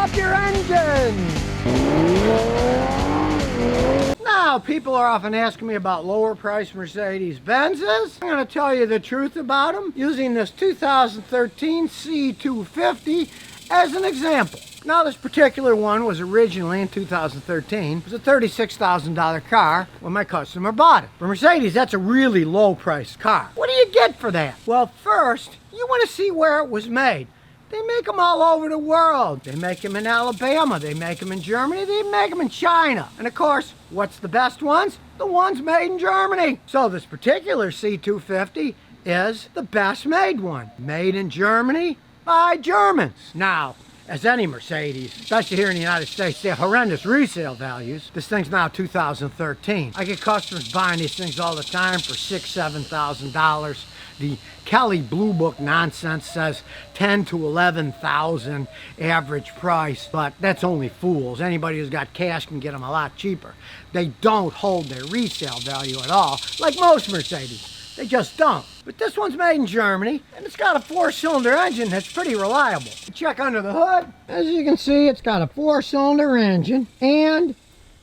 up your engine! Now, people are often asking me about lower price Mercedes Benzes. I'm going to tell you the truth about them using this 2013 C250 as an example. Now, this particular one was originally in 2013. It was a $36,000 car when my customer bought it. For Mercedes, that's a really low priced car. What do you get for that? Well, first, you want to see where it was made. They make them all over the world. They make them in Alabama, they make them in Germany, they make them in China. And of course, what's the best ones? The ones made in Germany. So this particular C250 is the best made one. Made in Germany by Germans. Now, as any Mercedes, especially here in the United States, they have horrendous resale values. This thing's now 2013. I get customers buying these things all the time for $6,000, $7,000. The Kelly Blue Book nonsense says $10,000 to $11,000 average price, but that's only fools. Anybody who's got cash can get them a lot cheaper. They don't hold their resale value at all, like most Mercedes. They just don't. But this one's made in Germany, and it's got a 4-cylinder engine that's pretty reliable. Check under the hood. As you can see, it's got a 4-cylinder engine, and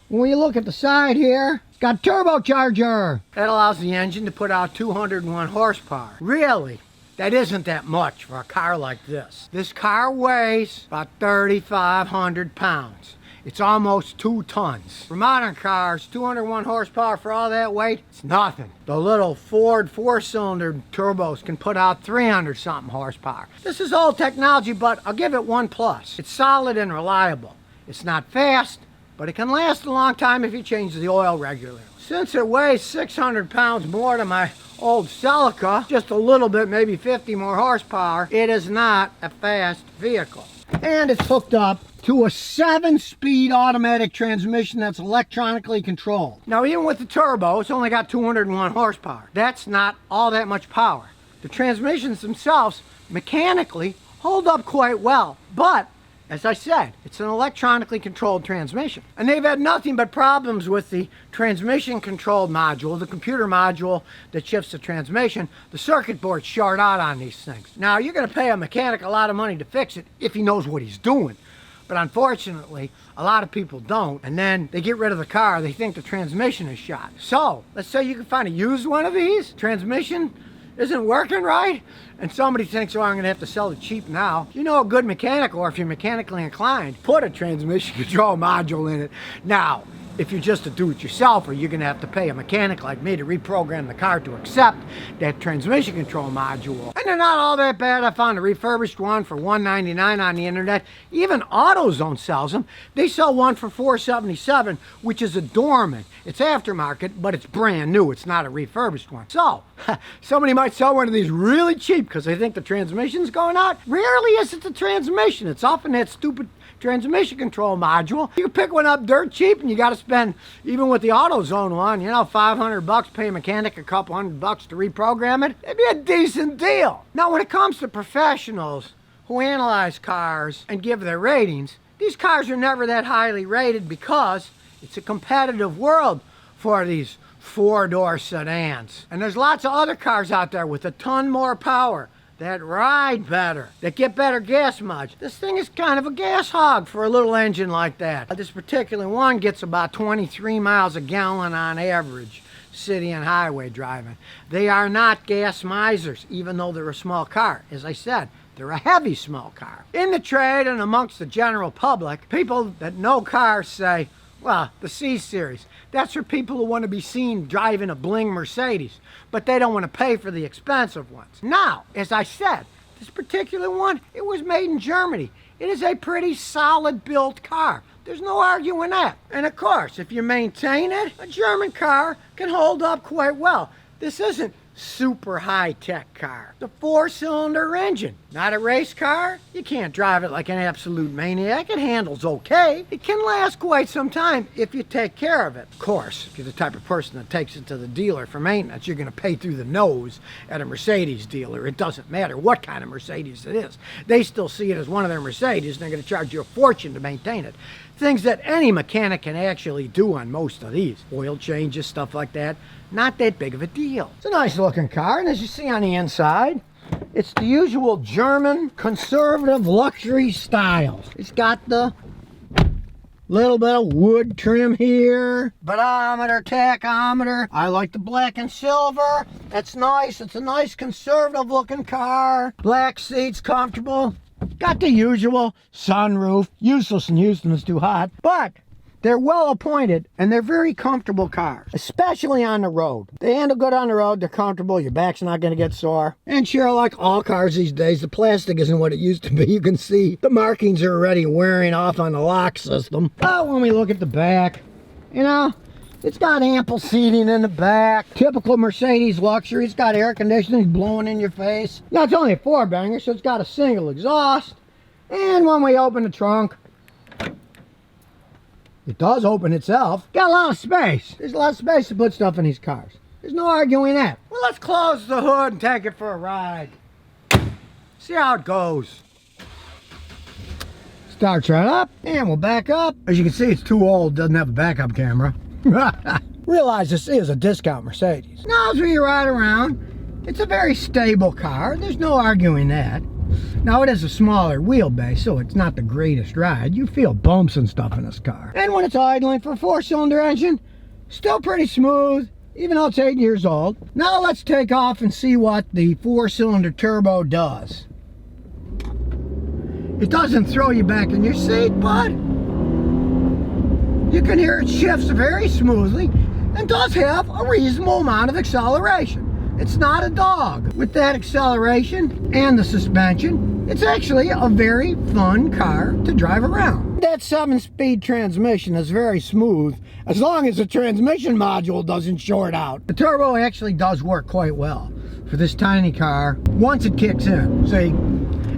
when you look at the side here, it's got a turbocharger. That allows the engine to put out 201 horsepower. Really, that isn't that much for a car like this. This car weighs about 3,500 pounds. It's almost 2 tons. For modern cars, 201 horsepower for all that weight, it's nothing. The little Ford 4-cylinder turbos can put out 300-something horsepower. This is old technology, but I'll give it one plus. It's solid and reliable. It's not fast, but it can last a long time if you change the oil regularly. Since it weighs 600 pounds more than my old Celica, just a little bit, maybe 50 more horsepower, it is not a fast vehicle. And it's hooked up to a 7-speed automatic transmission that's electronically controlled. Now, even with the turbo, it's only got 201 horsepower. That's not all that much power. The transmissions themselves mechanically hold up quite well, but as I said, it's an electronically controlled transmission. And they've had nothing but problems with the transmission controlled module, the computer module that shifts the transmission. The circuit board's short out on these things. Now, you're going to pay a mechanic a lot of money to fix it if he knows what he's doing. But unfortunately, a lot of people don't, and then they get rid of the car. They think the transmission is shot. So, let's say you can find a used one of these. Transmission isn't working right, and somebody thinks, oh, I'm going to have to sell it cheap now. You know a good mechanic, or if you're mechanically inclined, put a transmission control module in it. Now, if you're just a do-it-yourselfer, you're going to have to pay a mechanic like me to reprogram the car to accept that transmission control module. And they're not all that bad. I found a refurbished one for $199 on the internet. Even AutoZone sells them. They sell one for $477, which is a dormant. It's aftermarket, but it's brand new. It's not a refurbished one. So, somebody might sell one of these really cheap because they think the transmission's going out. Rarely is it the transmission. It's often that stupid transmission control module. You can pick one up dirt cheap, and you got to spend, even with the AutoZone one, you know, $500, pay a mechanic a couple $100 to reprogram it. It'd be a decent deal. Now, when it comes to professionals who analyze cars and give their ratings, these cars are never that highly rated because it's a competitive world for these 4-door sedans. And there's lots of other cars out there with a ton more power, that ride better, that get better gas mileage. This thing is kind of a gas hog for a little engine like that. This particular one gets about 23 miles a gallon on average, city and highway driving. They are not gas misers, even though they're a small car. As I said, they're a heavy small car. In the trade and amongst the general public, people that know cars say, well, the C-Series, that's for people who want to be seen driving a bling Mercedes, but they don't want to pay for the expensive ones. Now, as I said, this particular one, it was made in Germany. It is a pretty solid built car. There's no arguing that. And of course, if you maintain it, a German car can hold up quite well. This isn't super high-tech car. The 4-cylinder engine. Not a race car. You can't drive it like an absolute maniac. It handles okay. It can last quite some time if you take care of it. Of course, if you're the type of person that takes it to the dealer for maintenance, you're going to pay through the nose at a Mercedes dealer. It doesn't matter what kind of Mercedes it is. They still see it as one of their Mercedes, and they're going to charge you a fortune to maintain it. Things that any mechanic can actually do on most of these. Oil changes, stuff like that. Not that big of a deal. It's a nice looking car, and as you see on the inside, It's the usual German conservative luxury styles. It's got the little bit of wood trim here, speedometer, tachometer. I like the black and silver. That's nice. It's a nice conservative looking car. Black seats, comfortable. Got the usual sunroof. Useless in Houston, it's too hot. But they're well appointed and they're very comfortable cars, especially on the road. They handle good on the road, they're comfortable, your back's not gonna get sore. And sure, like all cars these days, the plastic isn't what it used to be. You can see the markings are already wearing off on the lock system. But when we look at the back, you know, it's got ample seating in the back. Typical Mercedes luxury. It's got air conditioning blowing in your face. Now, it's only a 4-banger, so it's got a single exhaust. And when we open the trunk, it does open itself. Got a lot of space. There's a lot of space to put stuff in these cars. There's no arguing that. Well, let's close the hood and take it for a ride. See how it goes. Starts right up, and we'll back up. As you can see, it's too old, doesn't have a backup camera. Realize this is a discount Mercedes. Now, as we ride around, it's a very stable car. There's no arguing that. Now, it is a smaller wheelbase, so it's not the greatest ride. You feel bumps and stuff in this car. And when it's idling for a 4-cylinder engine, still pretty smooth, even though it's 8 years old. Now, let's take off and see what the 4-cylinder turbo does. It doesn't throw you back in your seat, but you can hear it shifts very smoothly and does have a reasonable amount of acceleration. It's not a dog. With that acceleration and the suspension, it's actually a very fun car to drive around. That 7-speed transmission is very smooth as long as the transmission module doesn't short out. The turbo actually does work quite well for this tiny car once it kicks in. See,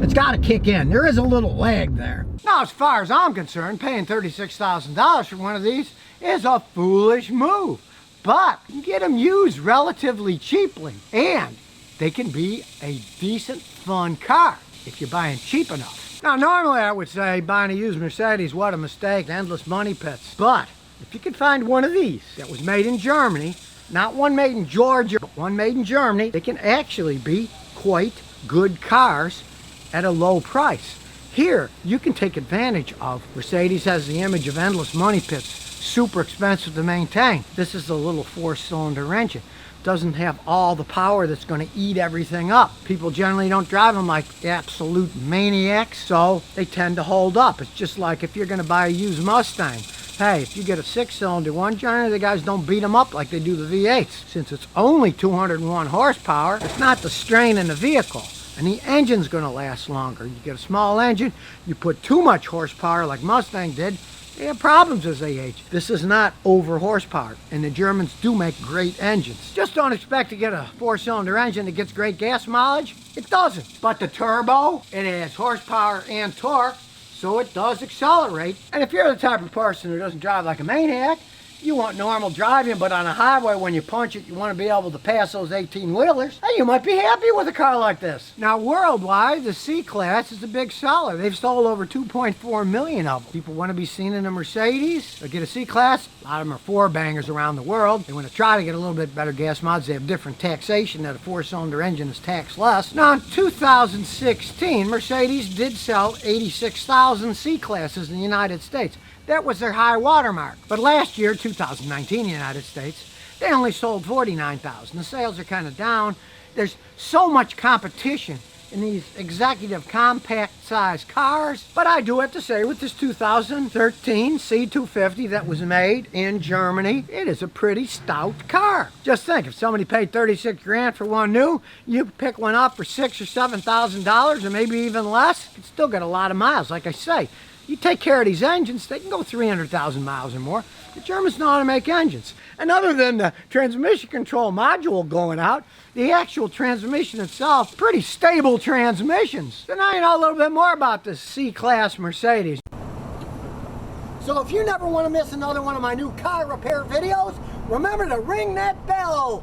it's got to kick in. There is a little lag there. Now, as far as I'm concerned, paying $36,000 for one of these is a foolish move. But you can get them used relatively cheaply, and they can be a decent, fun car if you buy them cheap enough. Now, normally I would say buying a used Mercedes, what a mistake, endless money pits. But if you can find one of these that was made in Germany, not one made in Georgia, but one made in Germany, they can actually be quite good cars at a low price. Here, you can take advantage of. Mercedes has the image of endless money pits. Super expensive to maintain. This is a little 4-cylinder engine. Doesn't have all the power that's going to eat everything up. People generally don't drive them like absolute maniacs, so they tend to hold up. It's just like if you're going to buy a used Mustang. Hey, if you get a 6-cylinder one, generally the guys don't beat them up like they do the V8s. Since it's only 201 horsepower, it's not the strain in the vehicle. And the engine's going to last longer. You get a small engine, you put too much horsepower like Mustang did, they have problems as they age. This is not over horsepower, and the Germans do make great engines. Just don't expect to get a 4-cylinder engine that gets great gas mileage. It doesn't. But the turbo, it has horsepower and torque, so it does accelerate. And if you're the type of person who doesn't drive like a maniac, you want normal driving, but on a highway when you punch it, you want to be able to pass those 18-wheelers, and you might be happy with a car like this. Now, worldwide, the C-Class is a big seller. They've sold over 2.4 million of them. People want to be seen in a Mercedes or get a C-Class. A lot of them are 4-bangers around the world. They want to try to get a little bit better gas mileage. They have different taxation that a 4-cylinder engine is taxed less. Now, in 2016, Mercedes did sell 86,000 C-Classes in the United States. That was their high watermark. But last year, 2019, in the United States, they only sold 49,000. The sales are kind of down. There's so much competition in these executive compact size cars. But I do have to say, with this 2013 C250 that was made in Germany, it is a pretty stout car. Just think, if somebody paid 36 grand for one new, you pick one up for $6,000 or $7,000 or maybe even less, it's still got a lot of miles. Like I say, you take care of these engines, they can go 300,000 miles or more. The Germans know how to make engines. And other than the transmission control module going out, the actual transmission itself, pretty stable transmissions. So now you know a little bit more about this C-Class Mercedes. So if you never want to miss another one of my new car repair videos, remember to ring that bell.